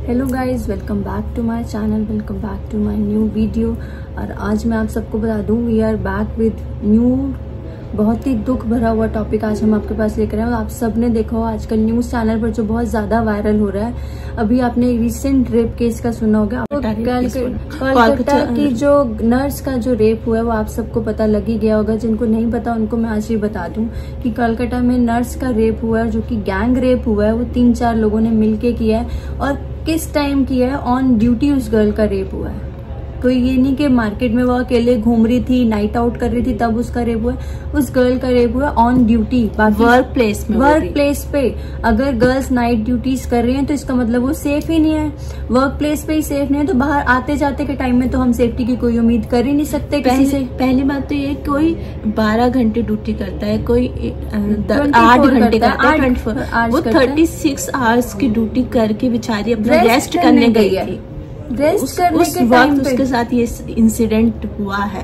Hello guys, welcome back to my channel, welcome back to my new video. और आज मैं आप सबको बता दूं, we are back with new बहुत ही दुख भरा हुआ टॉपिक आज हम आपके पास लेकर आए। आप सब ने देखा हो आजकल न्यूज़ चैनल पर जो बहुत ज़्यादा वायरल हो रहा है। अभी आपने रिसेंट रेप केस का सुना होगा, कोलकाता की जो नर्स का जो रेप हुआ है वो आप सबको पता लग ही गया होगा। जिनको नहीं पता उनको मैं आज ही बता दूं कि कोलकाता में नर्स का रेप हुआ है, जो कि गैंग रेप हुआ है। वो 3-4 लोगों ने मिलके किया है और किस टाइम किया है, ऑन ड्यूटी उस गर्ल का रेप हुआ है। कोई ये नहीं कि मार्केट में वो अकेले घूम रही थी, नाइट आउट कर रही थी तब उसका रेप हुआ। उस गर्ल का रेप हुआ ऑन ड्यूटी, वर्क प्लेस पे। अगर गर्ल्स नाइट ड्यूटीज कर रही हैं तो इसका मतलब वो सेफ ही नहीं है। वर्क प्लेस पे ही सेफ नहीं है तो बाहर आते जाते के टाइम में तो हम सेफ्टी की कोई उम्मीद कर ही नहीं सकते किसी से। पहली बात तो ये कोई 12 घंटे ड्यूटी करता है, कोई 8 घंटे करता है, वो 36 आवर्स की ड्यूटी करके बेचारी अपना रेस्ट करने गई थी। रेस्ट करने उस के वक्त उसके साथ ये इंसिडेंट हुआ है।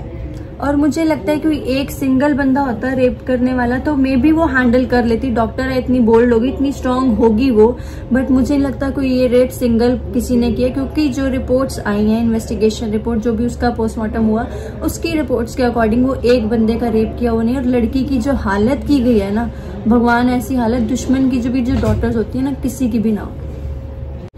और मुझे लगता है कि एक सिंगल बंदा होता रेप करने वाला तो मे बी वो हैंडल कर लेती। डॉक्टर है, इतनी बोल्ड होगी, इतनी स्ट्रांग होगी वो। बट मुझे नहीं लगता कोई ये रेप सिंगल किसी ने किया, क्योंकि जो रिपोर्ट्स आई हैं, इन्वेस्टिगेशन रिपोर्ट जो भी उसका पोस्टमार्टम हुआ, उसकी रिपोर्ट्स के अकॉर्डिंग वो एक बंदे का रेप किया वो नहीं। और लड़की की जो हालत की गई है ना, भगवान ऐसी हालत दुश्मन की जो डॉटर्स होती है ना, किसी की भी ना हो।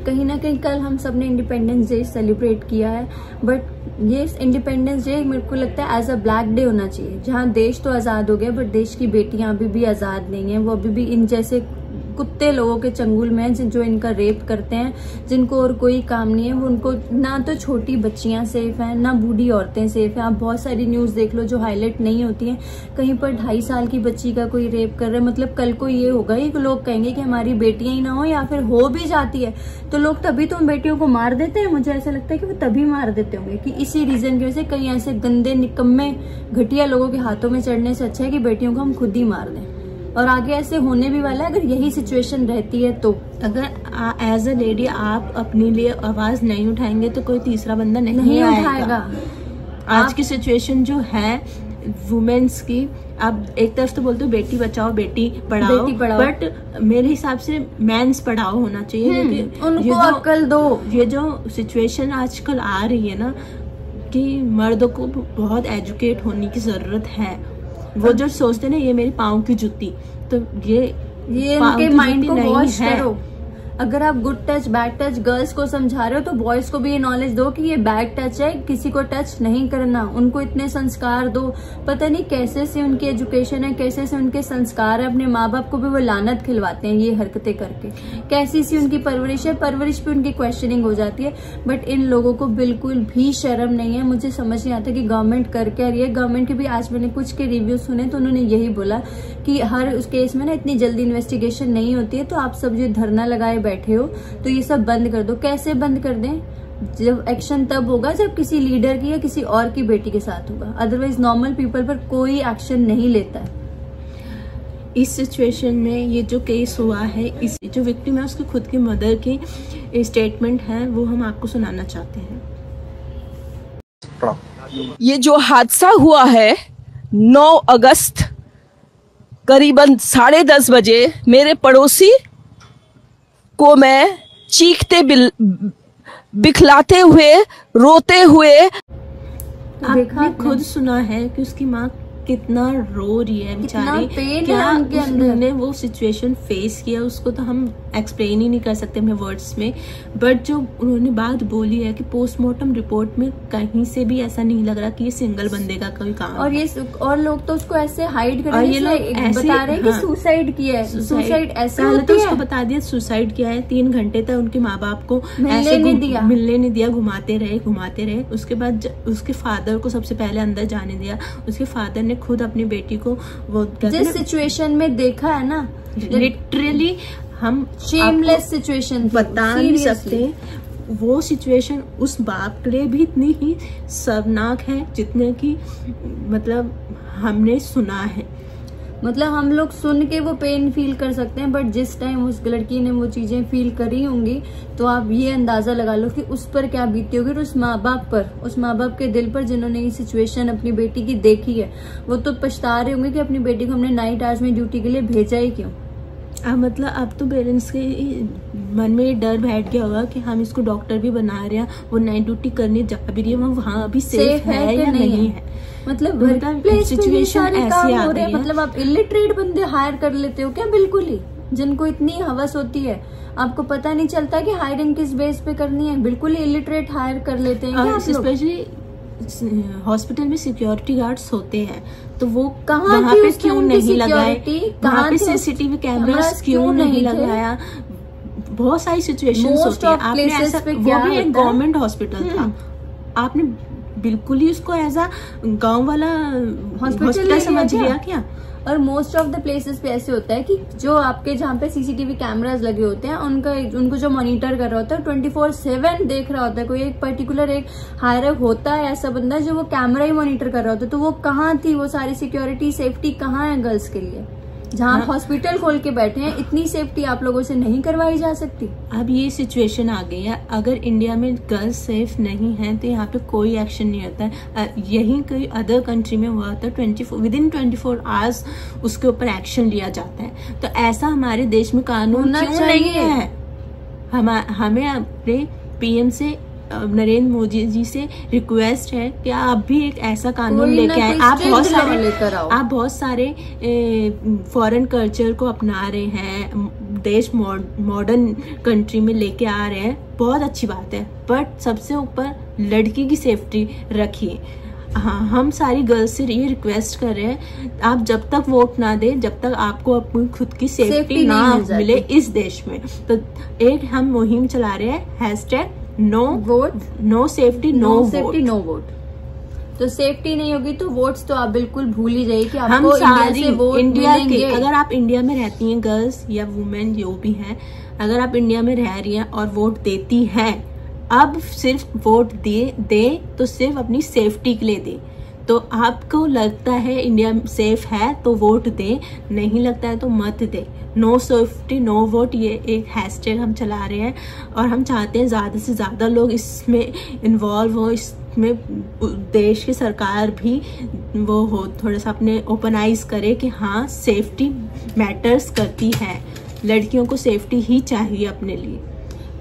कहीं ना कहीं कल हम सब ने इंडिपेंडेंस डे सेलिब्रेट किया है, बट ये इंडिपेंडेंस डे मेरे को लगता है एज अ ब्लैक डे होना चाहिए, जहाँ देश तो आज़ाद हो गया बट देश की बेटियां अभी भी आज़ाद नहीं है। वो अभी भी इन जैसे कुत्ते लोगों के चंगुल में है जो इनका रेप करते हैं, जिनको और कोई काम नहीं है। वो उनको ना तो छोटी बच्चियां सेफ हैं, ना बूढ़ी औरतें सेफ हैं। आप बहुत सारी न्यूज़ देख लो जो हाईलाइट नहीं होती है, कहीं पर 2.5 साल की बच्ची का कोई रेप कर रहा है। मतलब कल को ये होगा ही, लोग कहेंगे कि हमारी बेटियां ही ना हो, या फिर हो भी जाती है तो लोग तभी तो उन बेटियों को मार देते हैं। मुझे ऐसा लगता है कि वो तभी मार देते होंगे कि इसी रीजन की वजह से। कहीं ऐसे गंदे निकम्मे घटिया लोगों के हाथों में चढ़ने से अच्छा है कि बेटियों को हम खुद ही मार दें। और आगे ऐसे होने भी वाला है अगर यही सिचुएशन रहती है तो। अगर एज अ लेडी आप अपने लिए आवाज नहीं उठाएंगे तो कोई तीसरा बंदा नहीं उठाएगा। आज की सिचुएशन जो है वुमेन्स की, आप एक तरफ तो बोलते हो बेटी बचाओ बेटी पढ़ाओ, बट मेरे हिसाब से मेंस पढ़ाओ होना चाहिए। उनको अक्ल दो। ये जो सिचुएशन आजकल आ रही है ना कि मर्दों को बहुत एजुकेट होने की जरूरत है। वो जो सोचते ना ये मेरी पाँव की जूती, तो ये उनके माइंड को वॉश करो। अगर आप good touch bad touch girls को समझा रहे हो तो बॉयज को भी ये नॉलेज दो कि ये बैड टच है, किसी को टच नहीं करना। उनको इतने संस्कार दो। पता नहीं कैसे से उनकी एजुकेशन है, कैसे से उनके संस्कार है। अपने माँ बाप को भी वो लानत खिलवाते हैं ये हरकतें करके। कैसी सी उनकी परवरिश है, परवरिश पे उनकी क्वेश्चनिंग हो जाती है। बट इन लोगों को बिल्कुल भी शर्म नहीं है। मुझे समझ नहीं आता कि गवर्नमेंट कर क्या रही है। गवर्नमेंट के भी आज मैंने कुछ के रिव्यू सुने तो उन्होंने यही बोला कि हर उस केस में ना इतनी जल्दी इन्वेस्टिगेशन नहीं होती है, तो आप सब जो धरना लगाए बैठे हो तो ये सब बंद कर दो। कैसे बंद कर दें? जब एक्शन तब होगा जब किसी लीडर की या किसी और की बेटी के साथ होगा, अदरवाइज नॉर्मल पीपल पर कोई एक्शन नहीं लेता है। इस सिचुएशन में ये जो केस हुआ है, इस जो विक्टिम है उसकी खुद की मदर की स्टेटमेंट है, वो हम आपको सुनाना चाहते हैं। ये जो हादसा हुआ है 9 अगस्त करीबन 10:30 बजे, मेरे पड़ोसी को मैं चीखते बिखलाते हुए, रोते हुए, आपने खुद सुना है कि उसकी माँ कितना रो रही है बेचारी। क्या उन्होंने वो सिचुएशन फेस किया उसको तो हम एक्सप्लेन ही नहीं कर सकते अपने वर्ड्स में। बट जो उन्होंने बात बोली है कि पोस्टमार्टम रिपोर्ट में कहीं से भी ऐसा नहीं लग रहा कि ये सिंगल बंदे का कोई काम। और ये और लोग तो उसको ऐसे हाइड कर, ये लोग बता रहे हैं कि सुसाइड किया है। सुसाइड ऐसा होता है, उसको बता दिया सुसाइड किया है। 3 घंटे तक उनके माँ बाप को मिलने नहीं दिया, घुमाते रहे। उसके बाद उसके फादर को सबसे पहले अंदर जाने दिया। उसके फादर ने खुद अपनी बेटी को वो जिस सिचुएशन में देखा है ना, लिटरली हम शेमलेस सिचुएशन बता नहीं सकते। वो सिचुएशन उस बाप के लिए भी इतनी ही शर्मनाक है जितने की मतलब हमने सुना है। मतलब हम लोग सुन के वो पेन फील कर सकते हैं, बट जिस टाइम उस लड़की ने वो चीजें फील करी होंगी तो आप ये अंदाजा लगा लो कि उस पर क्या बीती होगी। और उस माँ बाप के दिल पर जिन्होंने ये सिचुएशन अपनी बेटी की देखी है, वो तो पछता रहे होंगे कि अपनी बेटी को हमने नाइट आवर्स में ड्यूटी के लिए भेजा ही क्यों। मतलब अब तो पेरेंट्स के मन में ये डर बैठ गया होगा कि हम इसको डॉक्टर भी बना रहे हैं, वो नाइट ड्यूटी करने जा भी रही है, वो वहाँ अभी सेफ है या नहीं है। मतलब सिचुएशन ऐसी आ गई है। मतलब आप इलिटरेट बंदे हायर कर लेते हो क्या? बिल्कुल ही, जिनको इतनी हवस होती है, आपको पता नहीं चलता कि हायरिंग किस बेस पे करनी है, बिल्कुल ही इलिटरेट हायर कर लेते हैं। स्पेशली हॉस्पिटल में सिक्योरिटी गार्ड्स होते हैं, तो वो कहाँ वहाँ पे क्यों नहीं लगाए, वहाँ पे सीसीटीवी कैमरास क्यों नहीं लगाया? बहुत सारी सिचुएशंस होती है। आपने ऐसा, वो भी एक गवर्नमेंट हॉस्पिटल था, आपने बिल्कुल ही उसको एज अ गाँव वाला हॉस्पिटल समझ लिया क्या? और मोस्ट ऑफ द प्लेसेस पे ऐसे होता है कि जो आपके जहाँ पे सीसीटीवी कैमरास लगे होते हैं, उनको जो मॉनिटर कर रहा होता है 24/7 देख रहा होता है। कोई एक पर्टिकुलर एक हायर होता है ऐसा बंदा जो वो कैमरा ही मॉनिटर कर रहा होता है। तो वो कहाँ थी वो सारी सिक्योरिटी सेफ्टी कहाँ है गर्ल्स के लिए? जहाँ आप हॉस्पिटल खोल के बैठे हैं, इतनी सेफ्टी आप लोगों से नहीं करवाई जा सकती? अब ये सिचुएशन आ गई है, अगर इंडिया में गर्ल्स सेफ नहीं है तो यहाँ पे कोई एक्शन नहीं होता है। यही कोई अदर कंट्री में हुआ था, विदिन 24 आवर्स उसके ऊपर एक्शन लिया जाता है। तो ऐसा हमारे देश में कानून क्यों नहीं है? हमें अपने पीएम से, नरेंद्र मोदी जी से रिक्वेस्ट है कि आप भी एक ऐसा कानून लेके आए। आप बहुत सारे फॉरेन कल्चर को अपना रहे हैं, देश मॉडर्न कंट्री में लेके आ रहे हैं, बहुत अच्छी बात है, बट सबसे ऊपर लड़की की सेफ्टी रखिए। हाँ, हम सारी गर्ल्स से ये रिक्वेस्ट कर रहे हैं, आप जब तक वोट ना दे, जब तक आपको अपनी खुद की सेफ्टी ना मिले इस देश में, तो एक हम मुहिम चला रहे हैं, #No vote, no safety, no vote। तो सेफ्टी नहीं होगी तो वोट्स तो आप बिल्कुल भूल ही जाइए कि आपको इंडिया से वोट मिलेंगे। अगर आप इंडिया में रहती हैं, गर्ल्स या वुमेन जो भी हैं, अगर आप इंडिया में रह रही हैं और वोट देती हैं, अब सिर्फ वोट दे तो सिर्फ अपनी सेफ्टी के लिए दे। तो आपको लगता है इंडिया सेफ है तो वोट दे, नहीं लगता है तो मत दे। नो सेफ्टी नो वोट, ये एक हैशटैग हम चला रहे हैं और हम चाहते हैं ज़्यादा से ज़्यादा लोग इसमें इन्वॉल्व हो, इसमें देश की सरकार भी वो हो, थोड़ा सा अपने ओपनाइज करे कि हाँ सेफ्टी मैटर्स करती है, लड़कियों को सेफ्टी ही चाहिए अपने लिए।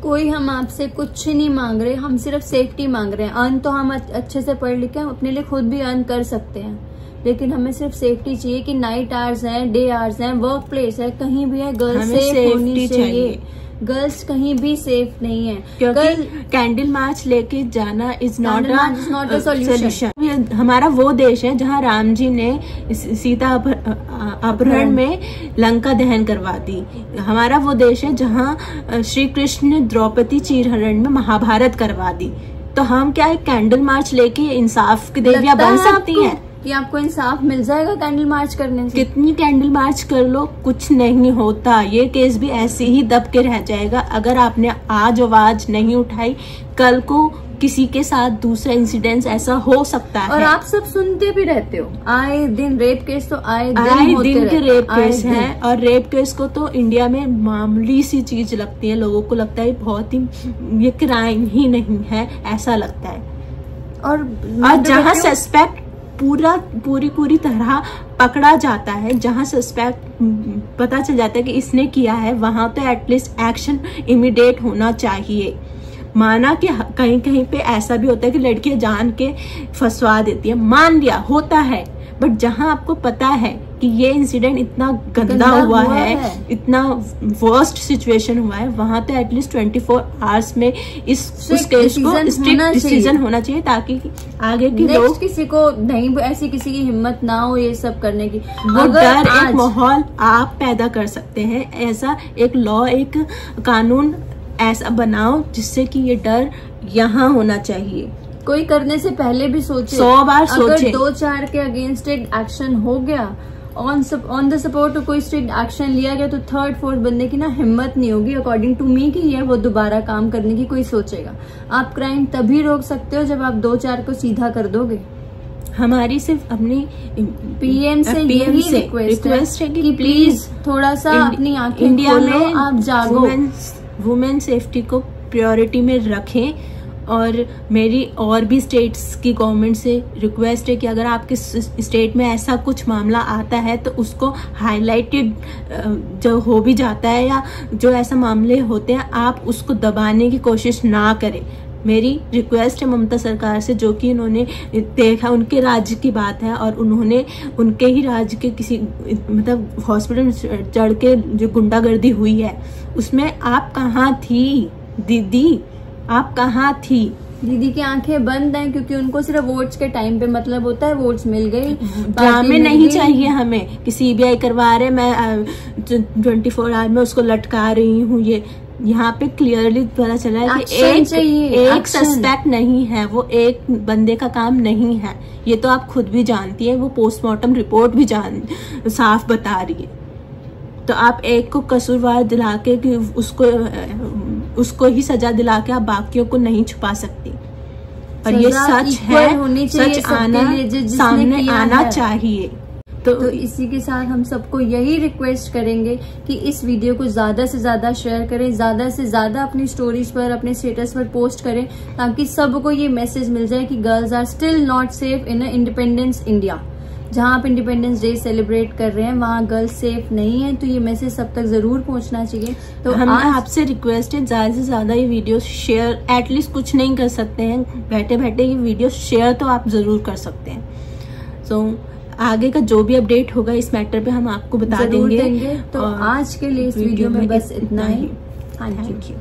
कोई हम आपसे कुछ नहीं मांग रहे, हम सिर्फ सेफ्टी मांग रहे हैं। अर्न तो हम अच्छे से पढ़ लिख के हम अपने लिए खुद भी अर्न कर सकते हैं, लेकिन हमें सिर्फ सेफ्टी चाहिए कि नाइट आवर्स हैं, डे आवर्स हैं, वर्क प्लेस है, कहीं भी है, गर्ल्स सेफ होनी चाहिए। गर्ल्स कहीं भी सेफ नहीं है, क्योंकि कैंडल मार्च लेके जाना इज नॉट अ सॉल्यूशन। हमारा वो देश है जहाँ राम जी ने सीता अपहरण में लंका दहन करवा दी। हमारा वो देश है जहाँ श्री कृष्ण ने द्रौपदी चीरहरण में महाभारत करवा दी। तो हम क्या एक कैंडल मार्च लेके इंसाफ की देविया बन सकती हैं कि आपको इंसाफ मिल जाएगा कैंडल मार्च करने से? कितनी कैंडल मार्च कर लो, कुछ नहीं होता। ये केस भी ऐसे ही दब के रह जाएगा। अगर आपने आज आवाज नहीं उठाई, कल को किसी के साथ दूसरा इंसिडेंट ऐसा हो सकता है। और आप सब सुनते भी रहते हो, आए दिन रेप केस तो आए दिन के रेप केस हैं। और रेप केस को तो इंडिया में मामूली सी चीज लगती है, लोगों को लगता है बहुत ही ये क्राइम ही नहीं है, ऐसा लगता है। और जहाँ सस्पेक्ट पूरी तरह पकड़ा जाता है, जहां सस्पेक्ट पता चल जाता है कि इसने किया है, वहां तो एटलीस्ट एक्शन इमीडिएट होना चाहिए। माना कि कहीं कहीं पे ऐसा भी होता है कि लड़कियां जान के फंसवा देती है, मान लिया होता है, बट जहां आपको पता है कि ये इंसिडेंट इतना गंदा हुआ है, इतना वर्स्ट सिचुएशन हुआ है, वहां तो एटलीस्ट 24 आवर्स में उस केस को स्ट्रिक्ट डिसीजन होना चाहिए, ताकि आगे के लोग किसी को नहीं, ऐसी किसी की हिम्मत ना हो ये सब करने की। वो डर एक माहौल आप पैदा कर सकते हैं, ऐसा एक लॉ, एक कानून ऐसा बनाओ जिससे कि ये डर यहाँ होना चाहिए। कोई करने से पहले भी सोचे, 100 बार सोचे। अगर 2-4 के अगेंस्ट एक एक्शन हो गया, ऑन द सपोर्ट कोई स्ट्रिक्ट एक्शन लिया गया, तो 3rd-4th बंदे की ना हिम्मत नहीं होगी अकॉर्डिंग टू मी कि ये वो दोबारा काम करने की कोई सोचेगा। आप क्राइम तभी रोक सकते हो जब आप 2-4 को सीधा कर दोगे। हमारी सिर्फ अपनी पीएम से यही रिक्वेस्ट है कि प्लीज थोड़ा सा अपनी आंखें इंडिया में आप जागो, वुमेन सेफ्टी को प्रायोरिटी में रखें और मेरी और भी स्टेट्स की गवर्नमेंट से रिक्वेस्ट है कि अगर आपके स्टेट में ऐसा कुछ मामला आता है तो उसको हाईलाइटेड जो हो भी जाता है या जो ऐसा मामले होते हैं आप उसको दबाने की कोशिश ना करें। मेरी रिक्वेस्ट है ममता सरकार से, जो कि इन्होंने देखा उनके राज्य की बात है और उन्होंने उनके ही राज्य के किसी मतलब हॉस्पिटल में चढ़ के जो गुंडागर्दी हुई है उसमें आप कहाँ थी दीदी, आप कहाँ थी? दीदी की आंखें बंद हैं क्योंकि उनको सिर्फ वोट्स के टाइम पे मतलब होता है, वोट्स मिल गई, ड्रामे नहीं चाहिए हमें कि सीबीआई करवा रहे, मैं 24 आवर में उसको लटका रही हूँ। ये यहाँ पे क्लियरली पता चला है कि एक सस्पेक्ट नहीं है, वो एक बंदे का काम नहीं है। ये तो आप खुद भी जानती है, वो पोस्टमार्टम रिपोर्ट भी साफ बता रही है। तो आप एक को कसूरवार दिला के कि उसको ही सजा दिला के आप बाकियों को नहीं छुपा सकती। और ये सच है, सच सामने आना चाहिए। तो इसी के साथ हम सबको यही रिक्वेस्ट करेंगे कि इस वीडियो को ज्यादा से ज्यादा शेयर करें, ज्यादा से ज्यादा अपनी स्टोरीज पर, अपने स्टेटस पर पोस्ट करें, ताकि सबको ये मैसेज मिल जाए कि girls are still not safe in independence India. जहां आप इंडिपेंडेंस डे सेलिब्रेट कर रहे हैं वहां गर्ल्स सेफ नहीं है। तो ये मैसेज सब तक जरूर पहुंचना चाहिए। तो हम आपसे रिक्वेस्ट है ज्यादा से ज्यादा ये वीडियो शेयर, एटलीस्ट कुछ नहीं कर सकते हैं, बैठे बैठे ये वीडियो शेयर तो आप जरूर कर सकते हैं। तो आगे का जो भी अपडेट होगा इस मैटर पे हम आपको बता देंगे। तो आज के लिए इस वीडियो में बस इतना ही। Thank you.